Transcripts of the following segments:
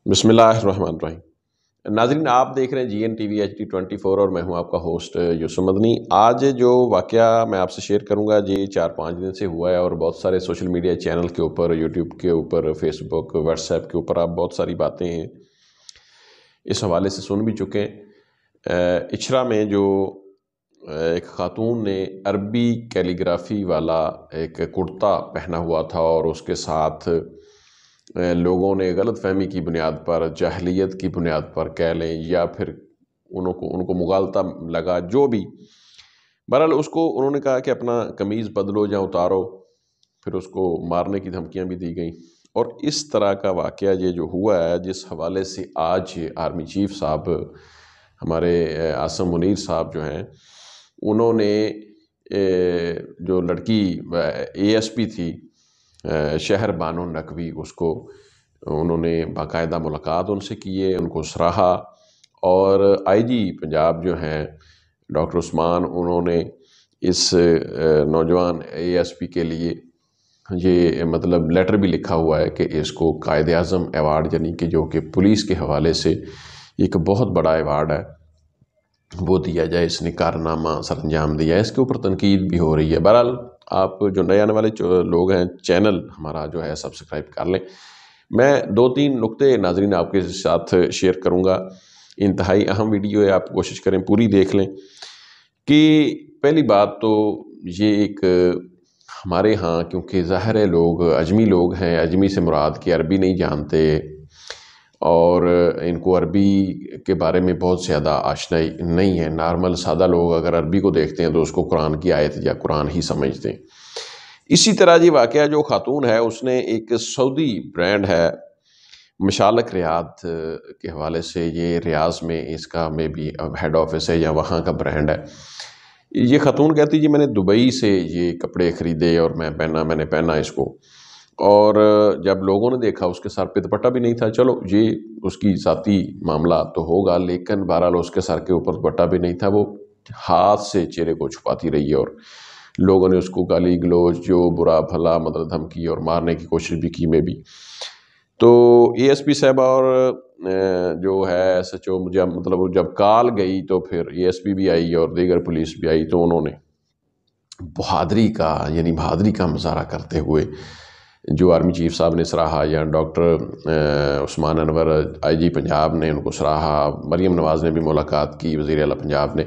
بسم اللہ الرحمن الرحیم۔ ناظرین، آپ دیکھ رہے ہیں جی این ٹی وی HD24 اور میں ہوں آپ کا ہوسٹ یوسف مدنی۔ آج جو واقعہ میں آپ سے شیئر کروں گا جی 4-5 دن سے ہوا ہے اور بہت سارے سوشل میڈیا چینل کے اوپر، یوٹیوب کے اوپر، فیس بک، واٹس ایپ کے اوپر آپ بہت ساری باتیں اس حوالے سے سن بھی چکے ہیں۔ اچھرا میں جو ایک خاتون نے عربی کیلیگرافی والا ایک کرتا پہنا ہوا تھا اور اس کے ساتھ لوگوں نے غلط فہمی کی بنیاد پر، جاہلیت کی بنیاد پر کہہ لیں یا پھر ان کو مغالطہ لگا، جو بھی بہرحال اس کو انہوں نے کہا کہ اپنا قمیض بدلو یا اتارو، پھر اس کو مارنے کی دھمکیاں بھی دی گئیں۔ اور اس طرح کا واقعہ یہ جو ہوا ہے، جس حوالے سے آج آرمی چیف صاحب ہمارے عاصم منیر صاحب جو ہیں، انہوں نے جو لڑکی ASP تھی شہر بانو نقوی، اس کو انہوں نے باقاعدہ ملاقات ان سے کیے، ان کو سراہا، اور IG پنجاب جو ہیں ڈاکٹر عثمان، انہوں نے اس نوجوان ASP کے لیے یہ مطلب لیٹر بھی لکھا ہوا ہے کہ اس کو قائد اعظم ایوارڈ، یعنی کہ جو کہ پولیس کے حوالے سے ایک بہت بڑا ایوارڈ ہے، وہ دیا جائے۔ اس نے کارنامہ سر انجام دیا ہے، اس کے اوپر تنقید بھی ہو رہی ہے۔ بہرحال آپ جو نئے آنے والے لوگ ہیں، چینل ہمارا جو ہے سبسکرائب کر لیں۔ میں 2-3 نقطے ناظرین آپ کے ساتھ شیئر کروں گا، انتہائی اہم ویڈیو ہے، آپ کوشش کریں پوری دیکھ لیں۔ کہ پہلی بات تو یہ ایک ہمارے ہاں کیونکہ ظاہر ہے لوگ اجمی لوگ ہیں، اجمی سے مراد کہ عربی نہیں جانتے اور ان کو عربی کے بارے میں بہت زیادہ آشنائی نہیں ہے۔ نارمل سادہ لوگ اگر عربی کو دیکھتے ہیں تو اس کو قرآن کی آیت یا قرآن ہی سمجھتے ہیں۔ اسی طرح یہ واقعہ جو خاتون ہے، اس نے ایک سعودی برانڈ ہے مشالق ریاض کے حوالے سے، یہ ریاض میں اس کا میں بھی ہیڈ آفس ہے یا وہاں کا برانڈ ہے۔ یہ خاتون کہتی جی میں نے دبئی سے یہ کپڑے خریدے اور میں نے پہنا اس کو، اور جب لوگوں نے دیکھا اس کے سر پہ دوپٹہ بھی نہیں تھا۔ چلو یہ اس کی ذاتی معاملہ تو ہوگا، لیکن بہرحال اس کے سر کے اوپر دوپٹہ بھی نہیں تھا، وہ ہاتھ سے چہرے کو چھپاتی رہی اور لوگوں نے اس کو گالی گلوچ جو برا بھلا مطلب دھمکی اور مارنے کی کوشش بھی کی میں بھی۔ تو ASP صاحبہ اور جو ہے SHO مجھے مطلب جب کال گئی تو پھر ASP بھی آئی اور دیگر پولیس بھی آئی، تو انہوں نے بہادری کا مظاہرہ کرتے ہوئے جو آرمی چیف صاحب نے سراہا، یا ڈاکٹر عثمان انور IG پنجاب نے ان کو سراہا، مریم نواز نے بھی ملاقات کی، وزیر اعلیٰ پنجاب نے،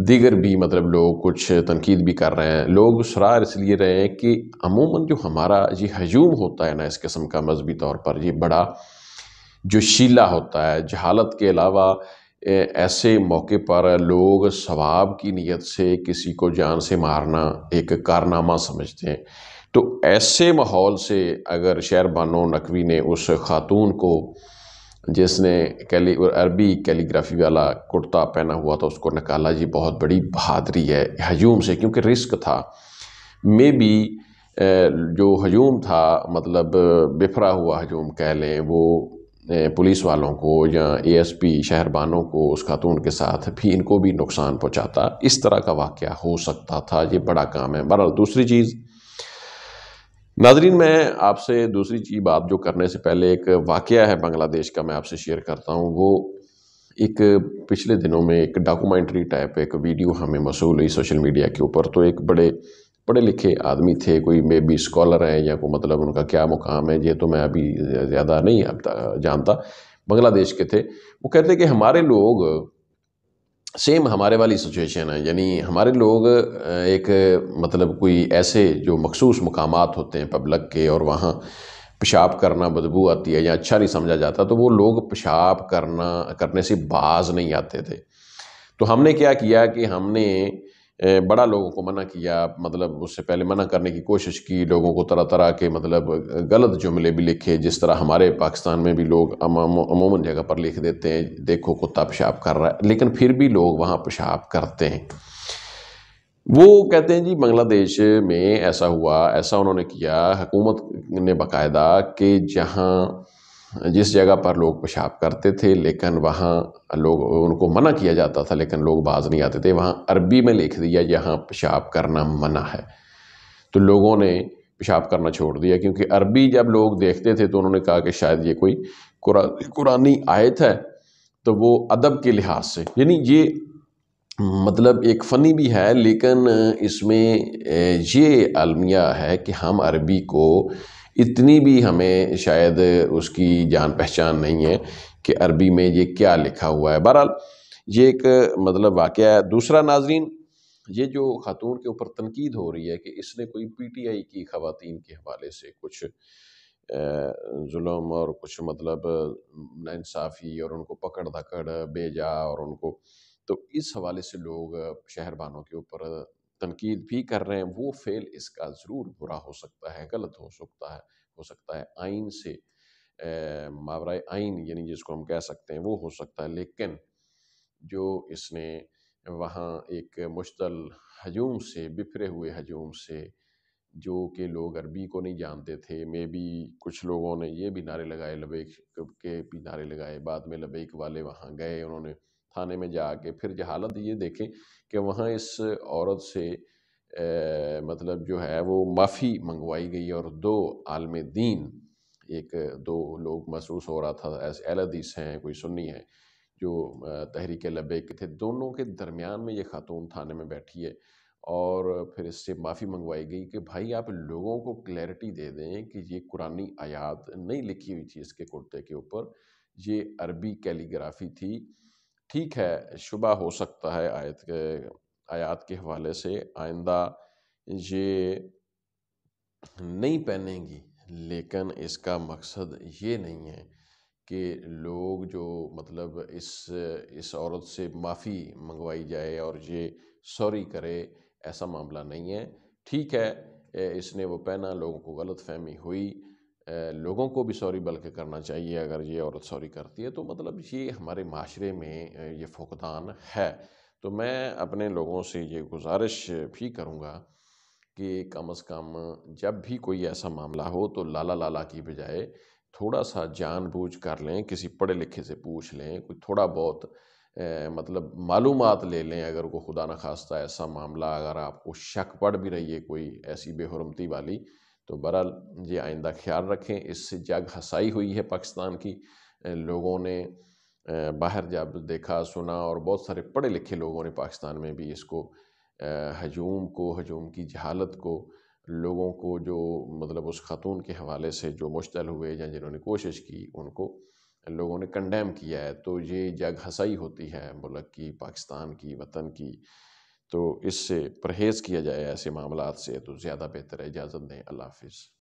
دیگر بھی مطلب لوگ کچھ تنقید بھی کر رہے ہیں۔ لوگ سراہ اس لیے رہے ہیں کہ عموماً جو ہمارا یہ ہجوم ہوتا ہے نا اس قسم کا مذہبی طور پر، یہ بڑا جو شیلا ہوتا ہے، جہالت کے علاوہ ایسے موقع پر لوگ ثواب کی نیت سے کسی کو جان سے مارنا ایک کارنامہ سمجھتے ہیں۔ تو ایسے ماحول سے اگر شہر بانو نقوی نے اس خاتون کو، جس نے عربی کیلیگرافی والا کرتا پہنا ہوا تھا، اس کو نکالا، یہ بہت بڑی بہادری ہے ہجوم سے، کیونکہ رسک تھا۔ میں بھی جو ہجوم تھا مطلب بفرا ہوا ہجوم کہہ لیں، وہ پولیس والوں کو یا ASP شہر بانوں کو، اس خاتون کے ساتھ بھی ان کو بھی نقصان پہنچاتا، اس طرح کا واقعہ ہو سکتا تھا۔ یہ بڑا کام ہے۔ بہرحال دوسری چیز ناظرین، میں آپ سے دوسری چیز بات جو کرنے سے پہلے ایک واقعہ ہے بنگلہ دیش کا، میں آپ سے شیئر کرتا ہوں۔ وہ ایک پچھلے دنوں میں ایک ڈاکومنٹری ٹائپ ایک ویڈیو ہمیں موصول ہوئی سوشل میڈیا کے اوپر۔ تو ایک بڑے پڑھے لکھے آدمی تھے، کوئی مے بی اسکالر ہیں یا کوئی مطلب ان کا کیا مقام ہے یہ تو میں ابھی زیادہ نہیں جانتا، بنگلہ دیش کے تھے۔ وہ کہتے کہ ہمارے لوگ سیم ہمارے والی سچویشن ہے، یعنی ہمارے لوگ ایک مطلب کوئی ایسے جو مخصوص مقامات ہوتے ہیں پبلک کے، اور وہاں پیشاب کرنا بدبو آتی ہے یا اچھا نہیں سمجھا جاتا، تو وہ لوگ پیشاب کرنے سے باز نہیں آتے تھے۔ تو ہم نے کیا کیا کہ ہم نے بڑا لوگوں کو منع کیا، مطلب اس سے پہلے منع کرنے کی کوشش کی، لوگوں کو طرح طرح کے مطلب غلط جملے بھی لکھے، جس طرح ہمارے پاکستان میں بھی لوگ عموماً جگہ پر لکھ دیتے ہیں دیکھو کتا پیشاب کر رہا ہے، لیکن پھر بھی لوگ وہاں پیشاب کرتے ہیں۔ وہ کہتے ہیں جی بنگلہ دیش میں ایسا ہوا، ایسا انہوں نے کیا، حکومت نے باقاعدہ کہ جس جگہ پر لوگ پیشاب کرتے تھے لیکن وہاں لوگ ان کو منع کیا جاتا تھا لیکن لوگ باز نہیں آتے تھے، وہاں عربی میں لکھ دیا یہاں پیشاب کرنا منع ہے۔ تو لوگوں نے پیشاب کرنا چھوڑ دیا، کیونکہ عربی جب لوگ دیکھتے تھے تو انہوں نے کہا کہ شاید یہ کوئی قرآنی آیت ہے، تو وہ ادب کے لحاظ سے، یعنی یہ مطلب ایک فنی بھی ہے، لیکن اس میں یہ المیہ ہے کہ ہم عربی کو اتنی بھی ہمیں شاید اس کی جان پہچان نہیں ہے کہ عربی میں یہ کیا لکھا ہوا ہے۔ بہرحال یہ ایک مطلب واقعہ ہے۔ دوسرا ناظرین، یہ جو خاتون کے اوپر تنقید ہو رہی ہے کہ اس نے کوئی پی ٹی آئی کی خواتین کے حوالے سے کچھ ظلم اور کچھ مطلب ناانصافی اور ان کو پکڑ دھکڑ بھیجا، اور ان کو تو اس حوالے سے لوگ شہر بانوں کے اوپر تنقید بھی کر رہے ہیں۔ وہ فعل اس کا ضرور برا ہو سکتا ہے، غلط ہو سکتا ہے آئین سے ماورائے آئین، یعنی جس کو ہم کہہ سکتے ہیں وہ ہو سکتا ہے، لیکن جو اس نے وہاں ایک مشتل ہجوم سے، بکھرے ہوئے ہجوم سے، جو کہ لوگ عربی کو نہیں جانتے تھے، میں بھی کچھ لوگوں نے یہ بھی نعرے لگائے، لبیک کے بھی نعرے لگائے، بعد میں لبیک والے وہاں گئے، انہوں نے تھانے میں جا کے پھر جہالت یہ دیکھیں کہ وہاں اس عورت سے مطلب جو ہے وہ معافی منگوائی گئی، اور دو عالم دین، ایک دو لوگ محسوس ہو رہا تھا ایسے اہل حدیث ہیں، کوئی سنی ہے، جو تحریک لبیک کے تھے، دونوں کے درمیان میں یہ خاتون تھانے میں بیٹھی ہے، اور پھر اس سے معافی منگوائی گئی کہ بھائی آپ لوگوں کو کلیئرٹی دے دیں کہ یہ قرآنی آیات نہیں لکھی ہوئی تھی اس کے کرتے کے اوپر، یہ عربی کیلیگرافی تھی۔ ٹھیک ہے، شبہ ہو سکتا ہے آیات کے حوالے سے، آئندہ یہ نہیں پہنیں گی، لیکن اس کا مقصد یہ نہیں ہے کہ لوگ جو مطلب اس عورت سے معافی منگوائی جائے اور یہ سوری کرے، ایسا معاملہ نہیں ہے۔ ٹھیک ہے، اس نے وہ پہنا، لوگوں کو غلط فہمی ہوئی، لوگوں کو بھی سوری بلکہ کرنا چاہیے اگر یہ عورت سوری کرتی ہے، تو مطلب یہ ہمارے معاشرے میں یہ فقدان ہے۔ تو میں اپنے لوگوں سے یہ گزارش بھی کروں گا کہ کم از کم جب بھی کوئی ایسا معاملہ ہو تو لالا لالا کی بجائے تھوڑا سا جان بوجھ کر لیں، کسی پڑھے لکھے سے پوچھ لیں، کوئی تھوڑا بہت مطلب معلومات لے لیں، اگر کوئی خدا نخواستہ ایسا معاملہ اگر آپ کو شک پڑ بھی رہی ہے کوئی ایسی بے حرمتی والی، تو بہرحال یہ آئندہ خیال رکھیں۔ اس سے جگ ہنسائی ہوئی ہے پاکستان کی، لوگوں نے باہر جب دیکھا سنا، اور بہت سارے پڑھے لکھے لوگوں نے پاکستان میں بھی اس کو ہجوم کی جہالت کو، لوگوں کو جو مطلب اس خاتون کے حوالے سے جو مشتعل ہوئے یا جنہوں نے کوشش کی، ان کو لوگوں نے کنڈیم کیا ہے۔ تو یہ جگ ہنسائی ہوتی ہے ملک کی، پاکستان کی، وطن کی، تو اس سے پرہیز کیا جائے، ایسے معاملات سے تو زیادہ بہتر ہے۔ اجازت دیں، اللہ حافظ۔